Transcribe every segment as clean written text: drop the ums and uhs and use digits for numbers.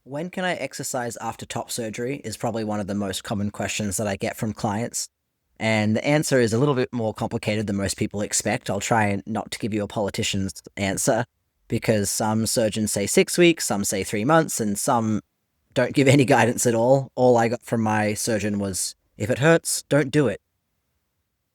When can I exercise after top surgery is probably one of the most common questions that I get from clients. And the answer is a little bit more complicated than most people expect. I'll try not to give you a politician's answer because some surgeons say 6 weeks, some say 3 months, and some don't give any guidance at all. All I got from my surgeon was if it hurts, don't do it.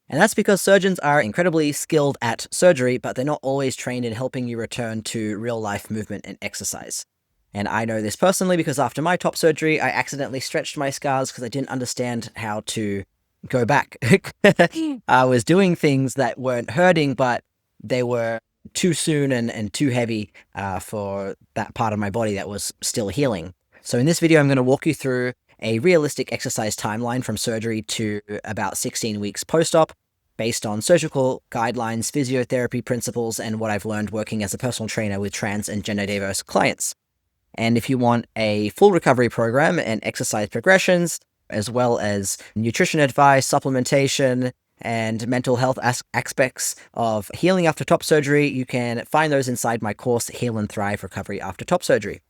And that's because surgeons are incredibly skilled at surgery, but they're not always trained in helping you return to real life movement and exercise. And I know this personally because after my top surgery, I accidentally stretched my scars because I didn't understand how to go back. I was doing things that weren't hurting, but they were too soon and too heavy for that part of my body that was still healing. So in this video, I'm going to walk you through a realistic exercise timeline from surgery to about 16 weeks post-op based on surgical guidelines, physiotherapy principles, and what I've learned working as a personal trainer with trans and gender diverse clients. And if you want a full recovery program and exercise progressions, as well as nutrition advice, supplementation, and mental health aspects of healing after top surgery, you can find those inside my course, Heal and Thrive Recovery After Top Surgery.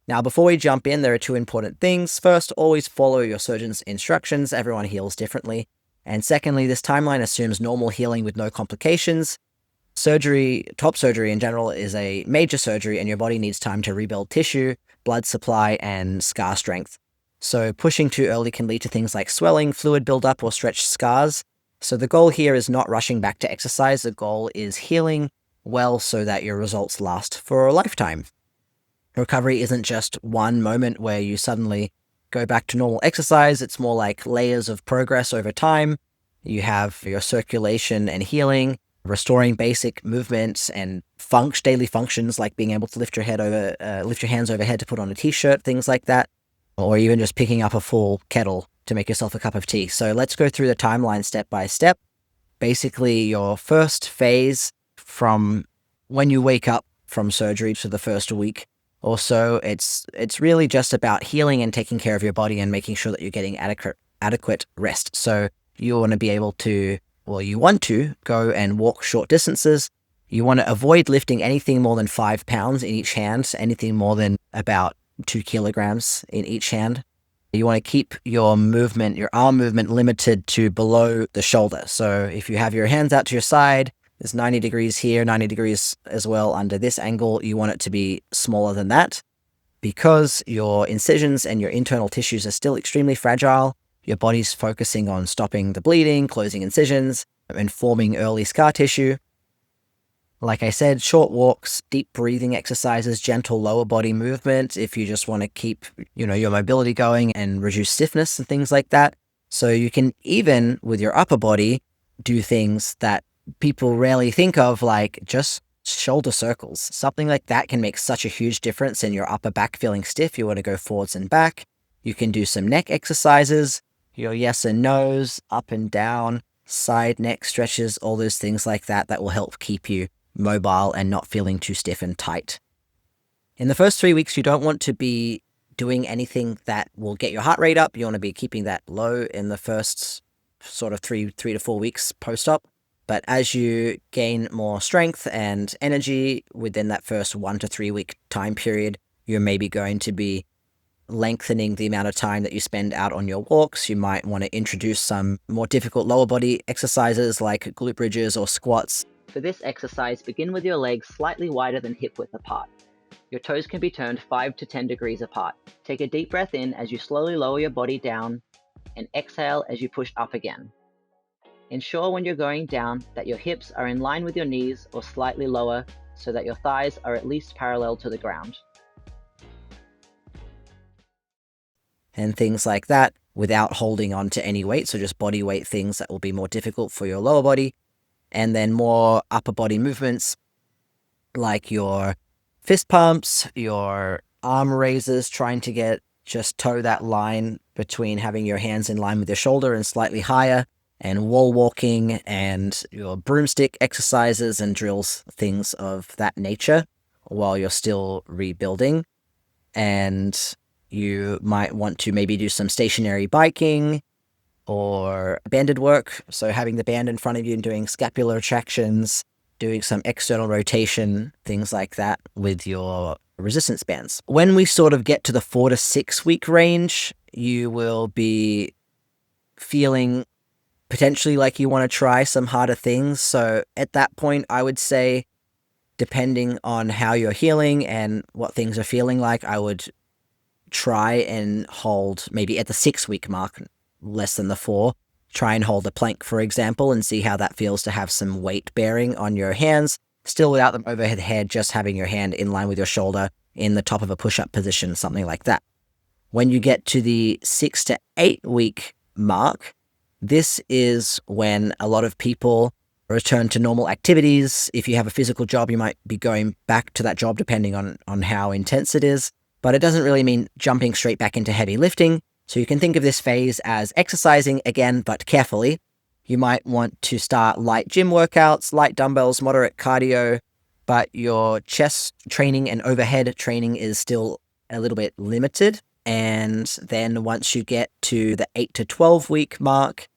Now, before we jump in, there are two important things. First, always follow your surgeon's instructions. Everyone heals differently. And secondly, this timeline assumes normal healing with no complications. Surgery, top surgery in general, is a major surgery, and your body needs time to rebuild tissue, blood supply, and scar strength. So pushing too early can lead to things like swelling, fluid buildup, or stretched scars. So the goal here is not rushing back to exercise. The goal is healing well so that your results last for a lifetime. Recovery isn't just one moment where you suddenly go back to normal exercise. It's more like layers of progress over time. You have your circulation and healing, restoring basic movements and daily functions like being able to lift your hands overhead to put on a t-shirt, things like that, or even just picking up a full kettle to make yourself a cup of tea. So let's go through the timeline step by step. Basically, your first phase from when you wake up from surgery to the first week or so, it's really just about healing and taking care of your body and making sure that you're getting adequate rest. So you want to be able to, you want to go and walk short distances. You want to avoid lifting anything more than 5 pounds in each hand, anything more than about 2 kilograms in each hand. You want to keep your movement, your arm movement, limited to below the shoulder. So if you have your hands out to your side, there's 90 degrees here, 90 degrees as well under this angle. You want it to be smaller than that because your incisions and your internal tissues are still extremely fragile. Your body's focusing on stopping the bleeding, closing incisions, and forming early scar tissue. Like I said, short walks, deep breathing exercises, gentle lower body movement if you just want to keep, your mobility going and reduce stiffness and things like that. So you can even, with your upper body, do things that people rarely think of, like just shoulder circles. Something like that can make such a huge difference in your upper back feeling stiff. You want to go forwards and back. You can do some neck exercises, your yes and no's, up and down, side neck stretches, all those things like that will help keep you mobile and not feeling too stiff and tight. In the first 3 weeks, you don't want to be doing anything that will get your heart rate up. You want to be keeping that low in the first sort of three to 4 weeks post-op. But as you gain more strength and energy within that first 1 to 3 week time period, you're maybe going to be lengthening the amount of time that you spend out on your walks. You might want to introduce some more difficult lower body exercises like glute bridges or squats. For this exercise, begin with your legs slightly wider than hip width apart. Your toes can be turned 5 to 10 degrees apart. Take a deep breath in as you slowly lower your body down and exhale as you push up again. Ensure when you're going down that your hips are in line with your knees or slightly lower so that your thighs are at least parallel to the ground. And things like that without holding on to any weight. So just body weight things that will be more difficult for your lower body. And then more upper body movements like your fist pumps, your arm raises, trying to just toe that line between having your hands in line with your shoulder and slightly higher, and wall walking and your broomstick exercises and drills, things of that nature while you're still rebuilding. And you might want to maybe do some stationary biking or banded work. So having the band in front of you and doing scapular tractions, doing some external rotation, things like that with your resistance bands. When we sort of get to the 4 to 6 week range, you will be feeling potentially like you want to try some harder things. So at that point, I would say, depending on how you're healing and what things are feeling like, I would try and hold maybe at the 6 week mark, less than the 4. Try and hold a plank, for example, and see how that feels to have some weight bearing on your hands, still without them overhead head, just having your hand in line with your shoulder in the top of a push-up position, something like that. When you get to the 6 to 8 week mark, this is when a lot of people return to normal activities. If you have a physical job, you might be going back to that job depending on how intense it is, but it doesn't really mean jumping straight back into heavy lifting. So you can think of this phase as exercising again, but carefully. You might want to start light gym workouts, light dumbbells, moderate cardio, but your chest training and overhead training is still a little bit limited. And then once you get to the 8 to 12 week mark,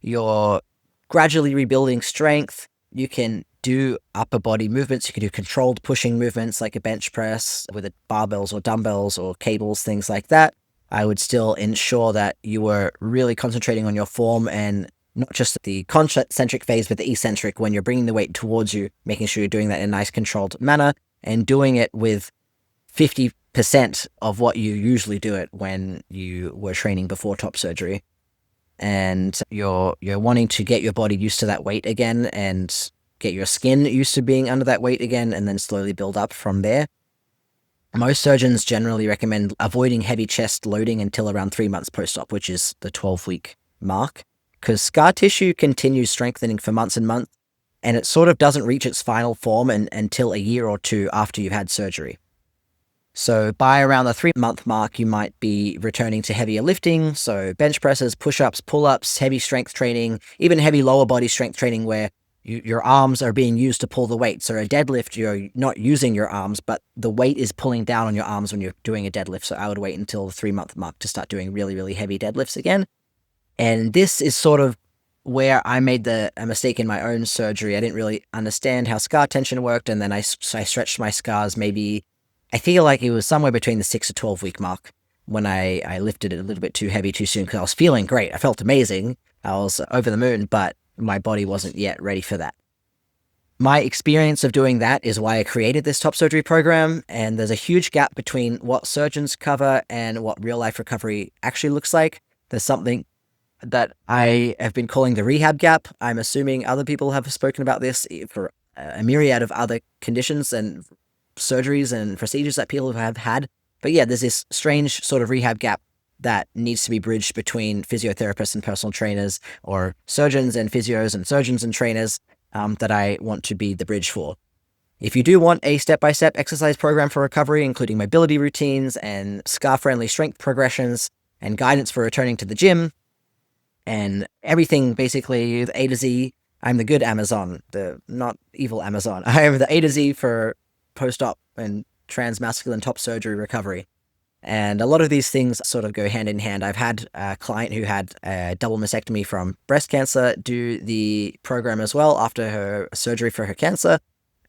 you're gradually rebuilding strength. You can do upper body movements. You can do controlled pushing movements like a bench press with barbells or dumbbells or cables, things like that. I would still ensure that you were really concentrating on your form and not just the concentric phase, but the eccentric when you're bringing the weight towards you, making sure you're doing that in a nice controlled manner and doing it with 50% of what you usually do it when you were training before top surgery. And you're wanting to get your body used to that weight again and get your skin used to being under that weight again, and then slowly build up from there. Most surgeons generally recommend avoiding heavy chest loading until around 3 months post-op, which is the 12-week mark, because scar tissue continues strengthening for months and months, and it sort of doesn't reach its final form until a year or two after you've had surgery. So by around the 3-month mark, you might be returning to heavier lifting, so bench presses, push-ups, pull-ups, heavy strength training, even heavy lower body strength training where your arms are being used to pull the weight. So a deadlift, you're not using your arms, but the weight is pulling down on your arms when you're doing a deadlift. So I would wait until the 3-month mark to start doing really, really heavy deadlifts again. And this is sort of where I made a mistake in my own surgery. I didn't really understand how scar tension worked, and then I stretched my scars maybe, I feel like it was somewhere between the 6 to 12 week mark when I lifted it a little bit too heavy too soon, because I was feeling great. I felt amazing. I was over the moon, but my body wasn't yet ready for that. My experience of doing that is why I created this top surgery program, and there's a huge gap between what surgeons cover and what real life recovery actually looks like. There's something that I have been calling the rehab gap. I'm assuming other people have spoken about this for a myriad of other conditions and surgeries and procedures that people have had. But yeah, there's this strange sort of rehab gap that needs to be bridged between physiotherapists and personal trainers, or surgeons and physios and surgeons and trainers, that I want to be the bridge for. If you do want a step-by-step exercise program for recovery, including mobility routines and scar-friendly strength progressions and guidance for returning to the gym and everything basically A to Z, I'm the good Amazon, the not evil Amazon. I am the A to Z for post-op and transmasculine top surgery recovery. And a lot of these things sort of go hand in hand. I've had a client who had a double mastectomy from breast cancer do the program as well after her surgery for her cancer.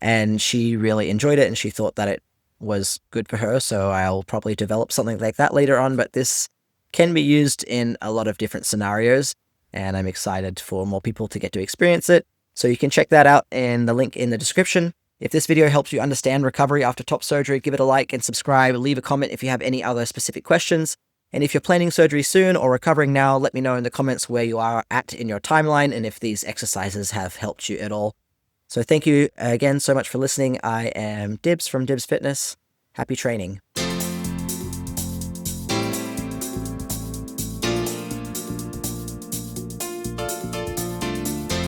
And she really enjoyed it and she thought that it was good for her. So I'll probably develop something like that later on. But this can be used in a lot of different scenarios. And I'm excited for more people to get to experience it. So you can check that out in the link in the description. If this video helps you understand recovery after top surgery, give it a like and subscribe. Leave a comment if you have any other specific questions. And if you're planning surgery soon or recovering now, let me know in the comments where you are at in your timeline and if these exercises have helped you at all. So thank you again so much for listening. I am Dibs from Dibs Fitness. Happy training.